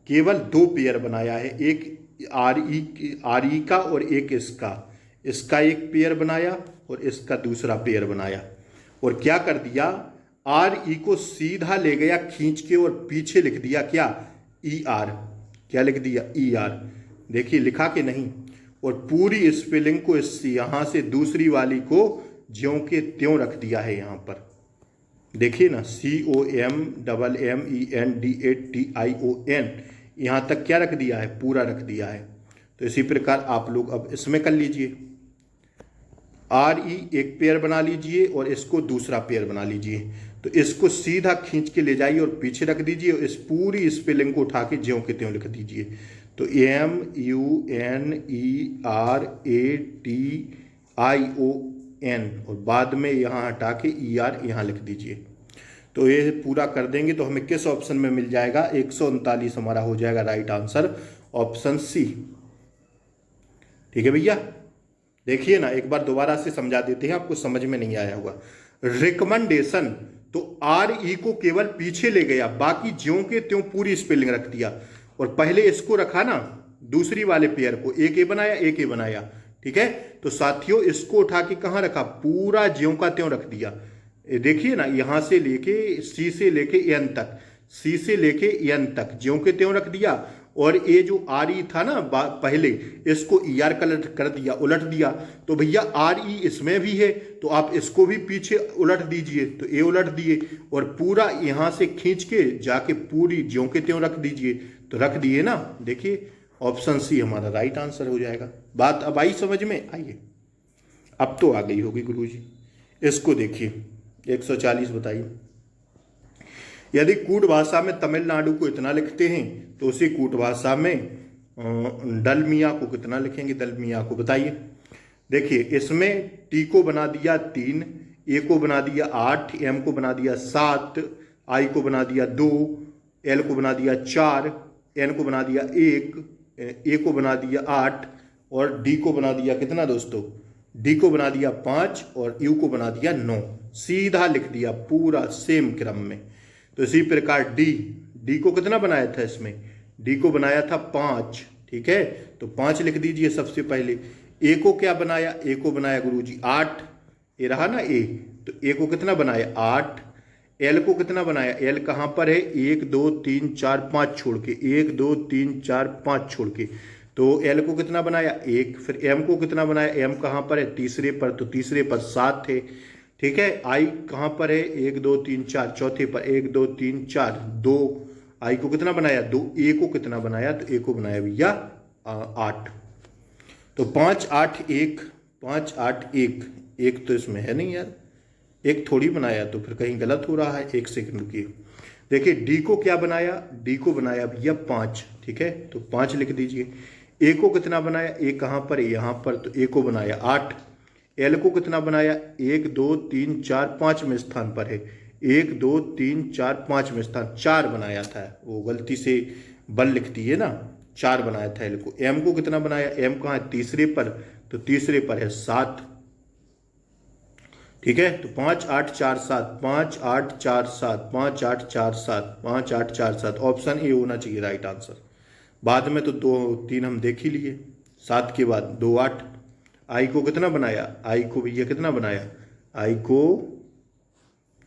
केवल दो पेयर बनाया है, एक आर ई का और एक इसका एक पेयर बनाया और इसका दूसरा पेयर बनाया। और क्या कर दिया, आर ई को सीधा ले गया खींच के और पीछे लिख दिया क्या, ई आर। क्या लिख दिया, ई आर। देखिए लिखा कि नहीं। और पूरी स्पेलिंग को इस यहां से दूसरी वाली को ज्यों के त्यों रख दिया है यहां पर। देखिए ना, COMMENDATION, यहां तक क्या रख दिया है, पूरा रख दिया है। तो इसी प्रकार आप लोग अब इसमें कर लीजिए, RE एक पेयर बना लीजिए और इसको दूसरा पेयर बना लीजिए। तो इसको सीधा खींच के ले जाइए और पीछे रख दीजिए और इस पूरी स्पेलिंग को उठा के ज्यों के त्यों लिख दीजिए। तो MUNERATION और बाद में यहाँ हटा के ER यहाँ लिख दीजिए। तो ये पूरा कर देंगे तो हमें किस ऑप्शन में मिल जाएगा, 139 हमारा हो जाएगा राइट आंसर, ऑप्शन सी। ठीक है भैया, देखिए ना, एक बार दोबारा से समझा देते हैं, आपको समझ में नहीं आया होगा। रिकमेंडेशन, तो RE को केवल पीछे ले गया, बाकी ज्यों के त्यों पूरी स्पेलिंग रख दिया। और पहले इसको रखा ना, दूसरी वाले पेयर को, एक ए बनाया एक ए बनाया। ठीक है, तो साथियों इसको उठा के कहां रखा, पूरा ज्यों का त्यों रख दिया। देखिए ना, यहां से लेके सी से लेके एन तक, सी से लेके एन तक ज्यों के त्यों रख दिया। और ये जो RE था ना पहले, इसको ER कलर कर दिया, उलट दिया। तो भैया RE इसमें भी है तो आप इसको भी पीछे उलट दीजिए, तो ए उलट दिए और पूरा यहां से खींच के जाके पूरी ज्यों के त्यों रख दीजिए। तो रख दिए ना, देखिए ऑप्शन सी हमारा राइट आंसर हो जाएगा। बात अब आई समझ में, आइए अब तो आ गई होगी गुरुजी। इसको देखिए 140 बताइए। यदि कूट भाषा में तमिलनाडु को इतना लिखते हैं तो उसी कूट भाषा में डलमिया को कितना लिखेंगे, दलमिया को बताइए। देखिए इसमें टी को बना दिया 3, ए को बना दिया 8, एम को बना दिया 7, आई को बना दिया 2, एल को बना दिया 4, एन को बना दिया 1, ए को बना दिया 8 और डी को बना दिया कितना दोस्तों, डी को बना दिया 5 और यू को बना दिया 9। सीधा लिख दिया पूरा सेम क्रम में। तो इसी प्रकार डी को कितना बनाया था, इसमें डी को बनाया था 5। ठीक है, तो 5 लिख दीजिए सबसे पहले। ए को क्या बनाया, ए को बनाया गुरुजी 8, ए रहा ना ए, तो ए को कितना बनाया 8। एल को कितना बनाया, एल कहां पर है, 1 2 3 4 5 छोड़ के, 1 2 3 4 5 छोड़ के, तो एल को कितना बनाया 1। फिर एम को कितना बनाया, एम कहां पर है, तीसरे पर, तो तीसरे पर 7 थे। ठीक है, आई कहां पर है, 1 2 3 4, चौथे पर 1 2 3 4 2, आई को कितना बनाया 2, ए को कितना बनाया, तो ए को बनाया भैया 8। तो 5 8 1, 5 8 1, एक तो इसमें है नहीं यार, एक थोड़ी बनाया, तो फिर कहीं गलत हो रहा है। 1 सेकंड रुकिए, देखिए डी को क्या बनाया, डी को बनाया भैया 5। ठीक है, तो 5 लिख दीजिए। ए को कितना बनाया, ए कहां पर है, यहां पर, तो ए को बनाया 8। एल को कितना बनाया, 1 2 3 4 5वें स्थान पर है, 1 2 3 4 5वें स्थान, 4 बनाया था, वो गलती से बल लिख दिए ना, 4 बनाया था एल को। एम को कितना बनाया, एम कहाँ है, तीसरे पर, तो तीसरे पर है 7। ठीक है, तो 5 8 4 7, 5 8 4 7, 5 8 4 7, 5 8 4 7, ऑप्शन ए होना चाहिए राइट आंसर। बाद में तो 2 3 हम देख ही लिए, 7 के बाद 2 8। आई को कितना बनाया, आई को भैया कितना बनाया, आई को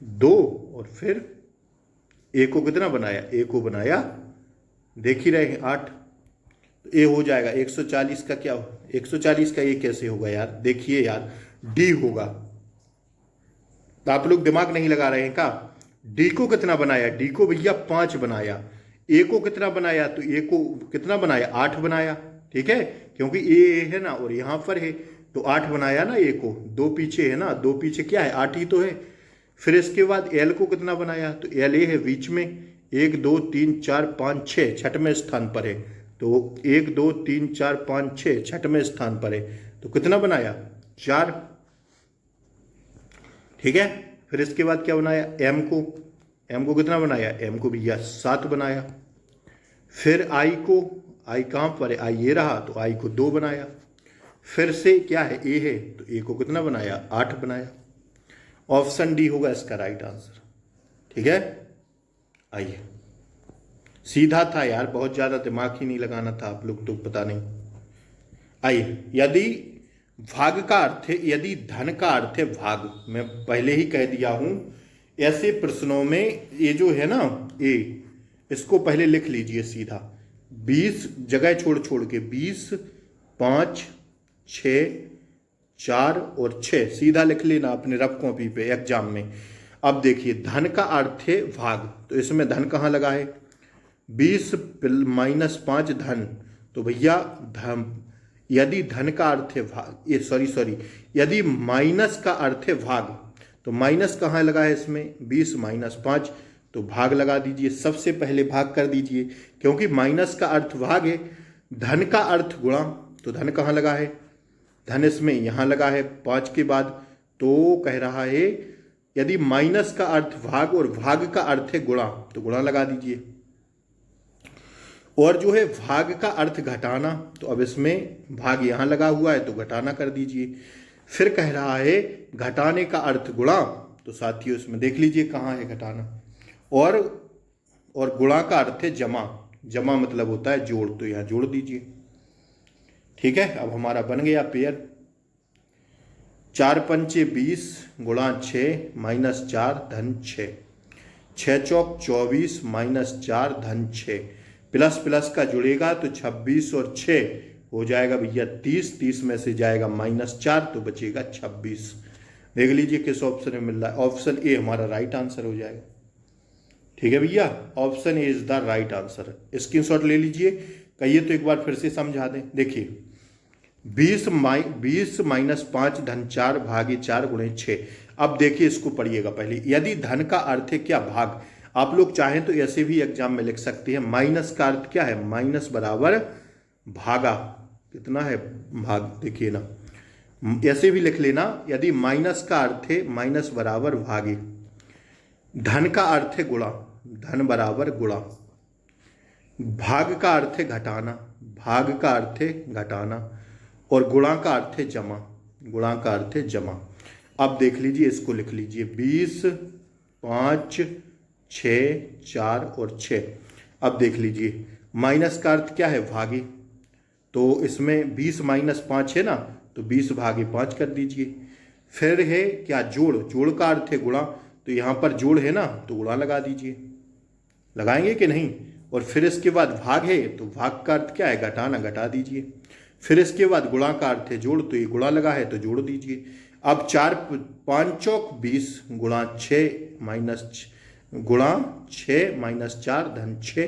2 और फिर ए को कितना बनाया, ए को बनाया देख ही रहे हैं 8। तो ए हो जाएगा 140 का क्या, 140 का ये कैसे होगा यार, देखिए यार डी होगा। तो आप लोग दिमाग नहीं लगा रहे हैं क्या, डी को कितना बनाया, डी को भैया 5 बनाया। ए को कितना बनाया, तो ए को कितना बनाया 8 बनाया। ठीक है, क्योंकि ए है ना और यहां पर है, तो 8 बनाया ना ए को, 2 पीछे है ना, 2 पीछे क्या है 8 ही तो है। फिर इसके बाद एल को कितना बनाया, तो एल ए है बीच में, 1 2 3 4 5 6 छठवें स्थान पर है, तो 1 2 3 4 5 6 छठवें स्थान पर है, तो कितना बनाया 4। ठीक है, फिर इसके बाद क्या बनाया, एम को कितना बनाया, एम को भैया 7 बनाया। फिर आई को, आई कहां पर है, आई ये रहा, तो आई को 2 बनाया। फिर से क्या है, ए है तो ए को कितना बनाया, 8 बनाया। ऑप्शन डी होगा इसका राइट आंसर। ठीक है, आइए, सीधा था यार, बहुत ज्यादा दिमाग ही नहीं लगाना था, आप लोग तो पता नहीं। आइए, यदि भाग का अर्थ है, यदि धन का अर्थ है भाग, मैं पहले ही कह दिया हूं ऐसे प्रश्नों में ये जो है ना ए, इसको पहले लिख लीजिए सीधा, 20 जगह छोड़ छोड़ के 20, 5, 6, 4 और 6 सीधा लिख लेना अपने रफ कॉपी पे एग्जाम में। अब देखिए, धन का अर्थ है भाग, तो इसमें धन कहाँ लगा है, 20 माइनस 5 धन, तो भैया धन, यदि धन का अर्थ है भाग, ये सॉरी यदि माइनस का अर्थ है भाग, तो माइनस कहाँ लगा है इसमें, 20 माइनस 5, तो भाग लगा दीजिए, सबसे पहले भाग कर दीजिए, क्योंकि माइनस का अर्थ भाग है, धन का अर्थ गुणा, तो धन कहाँ लगा है, धन इसमें यहां लगा है 5 के बाद, तो कह रहा है यदि माइनस का अर्थ भाग और भाग का अर्थ है गुणा, तो गुणा लगा दीजिए। और जो है भाग का अर्थ घटाना, तो अब इसमें भाग यहां लगा हुआ है तो घटाना कर दीजिए। फिर कह रहा है घटाने का अर्थ गुणा, तो साथियों इसमें देख लीजिए कहाँ है घटाना, और गुणा का अर्थ है जमा, जमा मतलब होता है जोड़, तो यहां जोड़ दीजिए। ठीक है, अब हमारा बन गया पेयर, 4 पंचे 20 गुणा 6 माइनस 4 धन 6, 6 चौक 24 माइनस 4 धन 6, प्लस प्लस का जुड़ेगा तो 26 और 6 हो जाएगा भैया 30, 30 में से जाएगा माइनस 4 तो बचेगा 26। देख लीजिए किस ऑप्शन में मिल रहा है, ऑप्शन ए हमारा राइट आंसर हो जाएगा। ठीक है भैया, option A is the right answer. Screenshot ले लीजिए, कहिए तो एक बार फिर से समझा दें। देखिए 20 माइनस 5 धन 4 भागे 4 गुणे 6। अब देखिए इसको पढ़िएगा पहले, यदि धन का अर्थ है क्या भाग, आप लोग चाहें तो ऐसे भी एग्जाम में लिख सकते हैं, माइनस का अर्थ क्या है, माइनस बराबर भागा, कितना है भाग, देखिए ना ऐसे भी लिख लेना, यदि माइनस का अर्थ है माइनस बराबर भागे, धन का अर्थ है गुणा, धन बराबर गुणा, भाग का अर्थ है घटाना, भाग का अर्थ है घटाना, और गुणा का अर्थ है जमा, गुणा का अर्थ है जमा। अब देख लीजिए इसको लिख लीजिए, 20, 5, 6, 4 और 6। अब देख लीजिए माइनस का अर्थ क्या है, भागे, तो इसमें 20 माइनस 5 है ना, तो 20 भागे 5 कर दीजिए। फिर है क्या, जोड़, जोड़ का अर्थ है गुणा, तो यहाँ पर जोड़ है ना तो गुणा लगा दीजिए, लगाएंगे कि नहीं। और फिर इसके बाद भाग है, तो भाग का अर्थ क्या है, घटाना, घटा दीजिए। फिर इसके बाद गुणा का अर्थ है जोड़, तो ये गुणा लगा है तो जोड़ दीजिए। अब 4 5 चौक 20 गुणा 6 माइनस गुणा 6 माइनस 4 धन 6,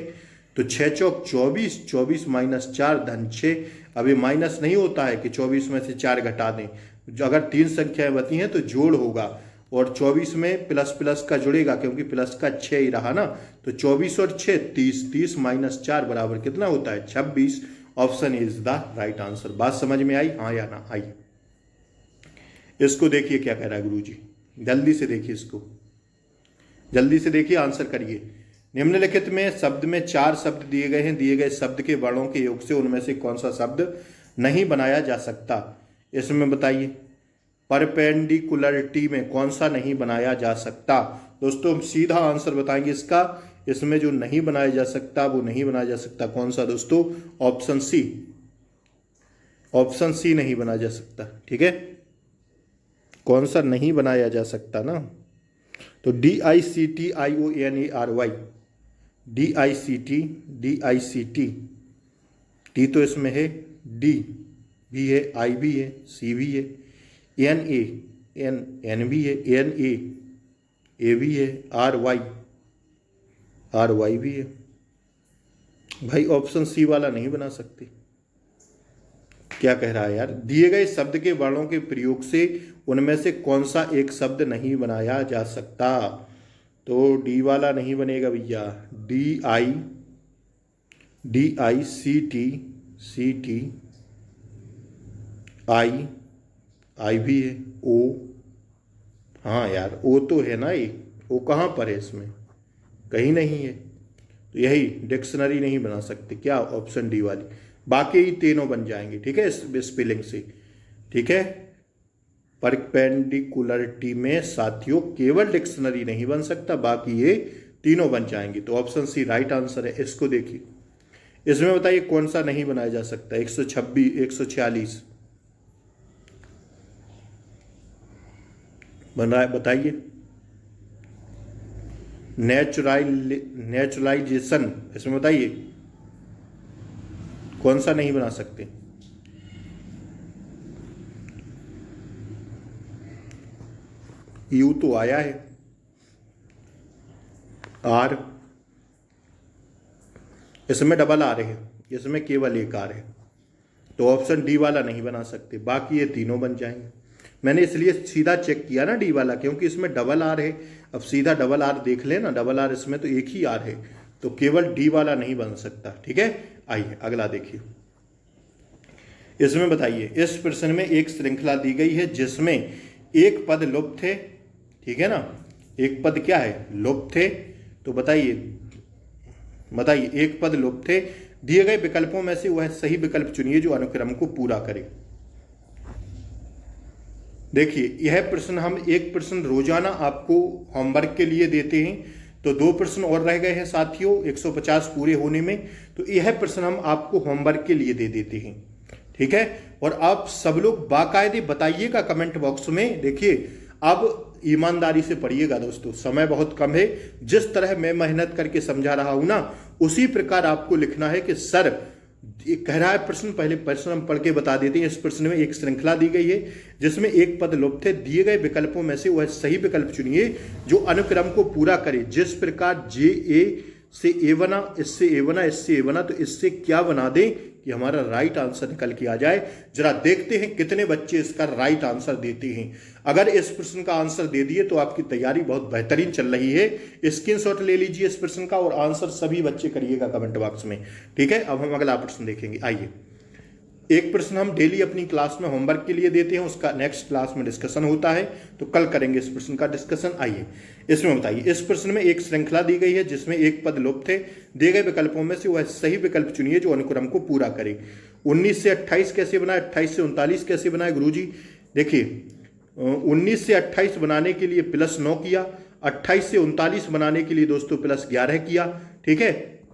तो 6 चौक 24, 24 माइनस 4 धन 6। अब ये माइनस नहीं होता है कि 24 में से 4 घटा दें, अगर 3 संख्याएं बची हैं तो जोड़ होगा, और 24 में प्लस प्लस का जुड़ेगा क्योंकि प्लस का 6 ही रहा ना, तो 24 और 6 30, 30 माइनस 4 बराबर कितना होता है, 26। Option is the right answer. बात समझ में आई, हाँ या ना? आई। इसको देखिए क्या कह रहा है गुरुजी, जल्दी से देखिए इसको, जल्दी से देखिए, आंसर करिए। निम्नलिखित में शब्द में 4 शब्द दिए गए हैं, दिए गए शब्द के वर्णों के योग से उनमें से कौन सा शब्द नहीं बनाया जा सकता, इसमें बताइए। परपेंडिकुलरिटी में कौन सा नहीं बनाया जा सकता? दोस्तों हम सीधा आंसर बताएंगे इसका, इसमें जो नहीं बनाया जा सकता वो नहीं बनाया जा सकता कौन सा दोस्तों? ऑप्शन सी, ऑप्शन सी नहीं बनाया जा सकता। ठीक है, कौन सा नहीं बनाया जा सकता ना, तो DICTIONERY, DICT, टी तो इसमें है, डी भी है, आई भी है, सी भी है, एन भी है, ए भी है, RY भी है। भाई ऑप्शन सी वाला नहीं बना सकते। क्या कह रहा है यार, दिए गए शब्द के वर्णों के प्रयोग से उनमें से कौन सा एक शब्द नहीं बनाया जा सकता? तो डी वाला नहीं बनेगा भैया, DICT, आई भी है, ओ, हाँ यार ओ तो है ना, ये ओ कहाँ पर है, इसमें कहीं नहीं है, तो यही डिक्शनरी नहीं बना सकते। क्या? ऑप्शन डी वाली। बाकी तीनों बन जाएंगे। ठीक है, स्पेलिंग से ठीक है। परपेंडिकुलरिटी में साथियों केवल डिक्शनरी नहीं बन सकता, बाकी ये तीनों बन जाएंगे। तो ऑप्शन सी राइट आंसर है। इसको देखिए, इसमें बताइए कौन सा नहीं बनाया जा सकता। 126, 146 बन रहा है, बताइए। नेचुरलाइजेशन, इसमें बताइए कौन सा नहीं बना सकते। यू तो आया है, आर, इसमें डबल आर है, इसमें केवल एक आर है, तो ऑप्शन डी वाला नहीं बना सकते, बाकी ये तीनों बन जाएंगे। मैंने इसलिए सीधा चेक किया ना डी वाला, क्योंकि इसमें डबल आर है। अब सीधा डबल आर देख लेना, डबल आर इसमें तो एक ही आर है, तो केवल डी वाला नहीं बन सकता। ठीक है, आइए अगला देखिए। इसमें बताइए, इस प्रश्न में एक श्रृंखला दी गई है जिसमें एक पद लुप्त थे। ठीक है ना, एक पद क्या है, लुप्त थे। तो बताइए एक पद लुप्त थे, दिए गए विकल्पों में से वह सही विकल्प चुनिए जो अनुक्रम को पूरा करे। देखिए, यह प्रश्न हम एक प्रश्न रोजाना आपको होमवर्क के लिए देते हैं, तो 2 प्रश्न और रह गए हैं साथियों 150 पूरे होने में, तो यह प्रश्न हम आपको होमवर्क के लिए दे देते हैं। ठीक है, और आप सब लोग बाकायदे बताइएगा कमेंट बॉक्स में। देखिए, अब ईमानदारी से पढ़िएगा दोस्तों, समय बहुत कम है। जिस तरह मैं मेहनत करके समझा रहा हूं ना, उसी प्रकार आपको लिखना है कि सर कह रहा है प्रश्न, पहले प्रश्न हम पढ़ के बता देते हैं। इस प्रश्न में एक श्रृंखला दी गई है जिसमें एक पद लुप्त है, दिए गए विकल्पों में से वह सही विकल्प चुनिए जो अनुक्रम को पूरा करे। जिस प्रकार जे ए से ए बना, इससे ए बना, इससे ए बना, तो इससे क्या बना दें कि हमारा राइट आंसर निकल के आ जाए। जरा देखते हैं कितने बच्चे इसका राइट आंसर देते हैं। अगर इस प्रश्न का आंसर दे दिए तो आपकी तैयारी बहुत बेहतरीन चल रही है। स्क्रीनशॉट ले लीजिए इस प्रश्न का और आंसर सभी बच्चे करिएगा कमेंट बॉक्स में। ठीक है, अब हम अगला प्रश्न देखेंगे। आइए, एक प्रश्न हम डेली अपनी क्लास में होमवर्क के लिए देते हैं, उसका नेक्स्ट क्लास में डिस्कशन होता है, तो कल करेंगे इस प्रश्न का डिस्कशन। आइए, इसमें बताइए, इस प्रश्न में एक श्रृंखला दी गई है जिसमें एक पद लुप्त है, दिए गए विकल्पों में से वह सही विकल्प चुनिए जो अनुक्रम को पूरा करे। 19 से 28 कैसे बनाए, 28 से 39 कैसे बनाए गुरुजी? देखिए, 19 से 28 बनाने के लिए +9 किया, 28 से 39 बनाने के लिए दोस्तों +11 किया। ठीक है,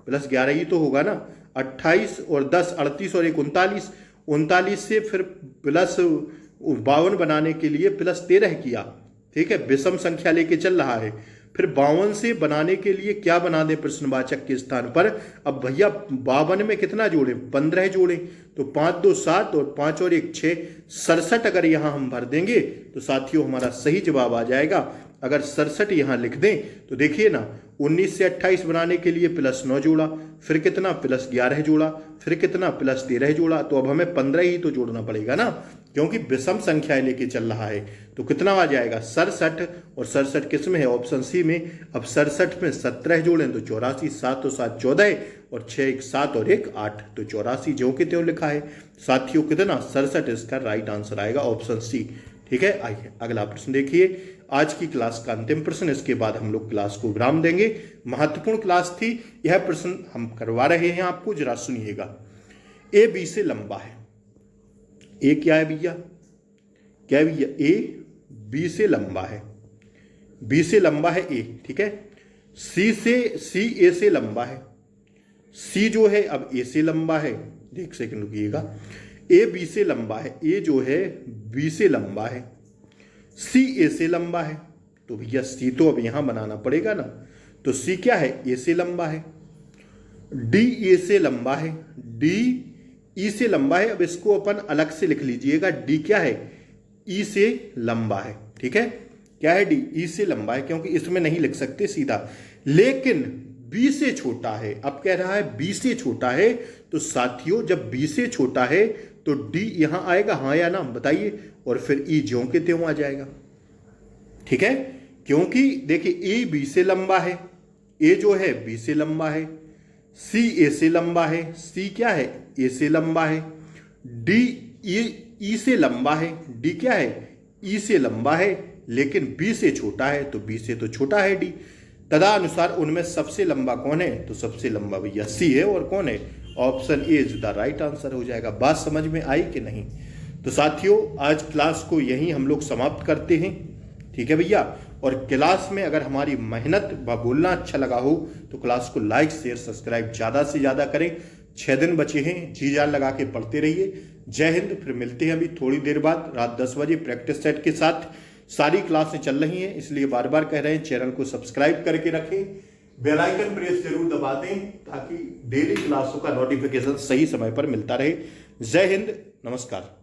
+11 ही तो होगा ना। 28 और 10 38 और 1 39, 39 से फिर +52 बनाने के लिए +13 किया। ठीक है, विषम संख्या लेके चल रहा है। फिर 52 से बनाने के लिए क्या बना दें प्रश्नवाचक के स्थान पर? अब भैया 52 में कितना जोड़े, 15 जोड़े, तो 5 2 7 और 5 और 1 6, 67 अगर यहां हम भर देंगे तो साथियों हमारा सही जवाब आ जाएगा। अगर 67 यहां लिख दें तो देखिए ना, 19 से 28 बनाने के लिए +9 जोड़ा, फिर कितना +11 जोड़ा, फिर कितना +13 जोड़ा, तो अब हमें 15 ही तो जोड़ना पड़ेगा ना, क्योंकि विषम संख्याएं लेके चल रहा है। तो कितना आ जाएगा 67, और 67 किस में है, ऑप्शन सी में। अब 67 में 17 जोड़ें तो 84, 7 और 7 14 और 6 1 7 और 1 8, तो 84 जो कि त्यों लिखा है साथियों। कितना 67 इसका राइट आंसर आएगा, ऑप्शन सी। ठीक है, आइए अगला प्रश्न देखिए, आज की क्लास का अंतिम प्रश्न। इसके बाद हम लोग क्लास को विराम देंगे। महत्वपूर्ण क्लास थी, यह प्रश्न हम करवा रहे हैं आपको, जरा सुनिएगा। ए बी से लंबा है। ए क्या है भैया, क्या है भैया, ए बी से लंबा है, बी से लंबा है ए। ठीक है, सी ए से लंबा है, सी जो है अब ए से लंबा है। एक सेकंड रुकिएगा, ए बी से लंबा है, ए जो है बी से लंबा है, सी ए से लंबा है, तो भैया सी तो अब यहां बनाना पड़ेगा ना, तो सी क्या है, ए से लंबा है। डी ए से लंबा है, डी ई से लंबा है। अब इसको अपन अलग से लिख लीजिएगा, डी क्या है, ई से लंबा है। ठीक है, क्या है, डी ई से लंबा है, क्योंकि इसमें नहीं लिख सकते सीधा, लेकिन बी से छोटा है। अब कह रहा है बी से छोटा है, तो साथियों जब बी से छोटा है तो डी यहां आएगा, हाँ या ना बताइए, और फिर ई ज्यों के त्यों आ जाएगा। ठीक है, क्योंकि देखिए ए बी से लंबा है, ए जो है बी से लंबा है, सी ए से लंबा है, सी क्या है, ए से लंबा है, डी ई से लंबा है, डी क्या है, ई से लंबा है, लेकिन बी से छोटा है, तो बी से तो छोटा है डी। तदनुसार उनमें सबसे लंबा कौन है, तो सबसे लंबा भैया सी है, और कौन है, option A is the right answer हो जाएगा। बात समझ में आई कि नहीं? तो साथियों, आज क्लास को यहीं हम लोग समाप्त करते हैं। ठीक है भैया। और क्लास में अगर हमारी मेहनत व बोलना अच्छा लगा हो तो क्लास को लाइक शेयर सब्सक्राइब ज़्यादा से ज़्यादा करें। 6 दिन बचे हैं, जी जान लगा के पढ़ते रहिए। जय हिंद। फिर मिलते हैं अभी थोड़ी देर बाद रात 10 बजे प्रैक्टिस सेट के साथ। सारी क्लासें चल रही हैं, इसलिए बार बार कह रहे हैं चैनल को सब्सक्राइब करके रखें, बेल आइकन प्रेस जरूर दबा दें ताकि डेली क्लासों का नोटिफिकेशन सही समय पर मिलता रहे। जय हिंद, नमस्कार।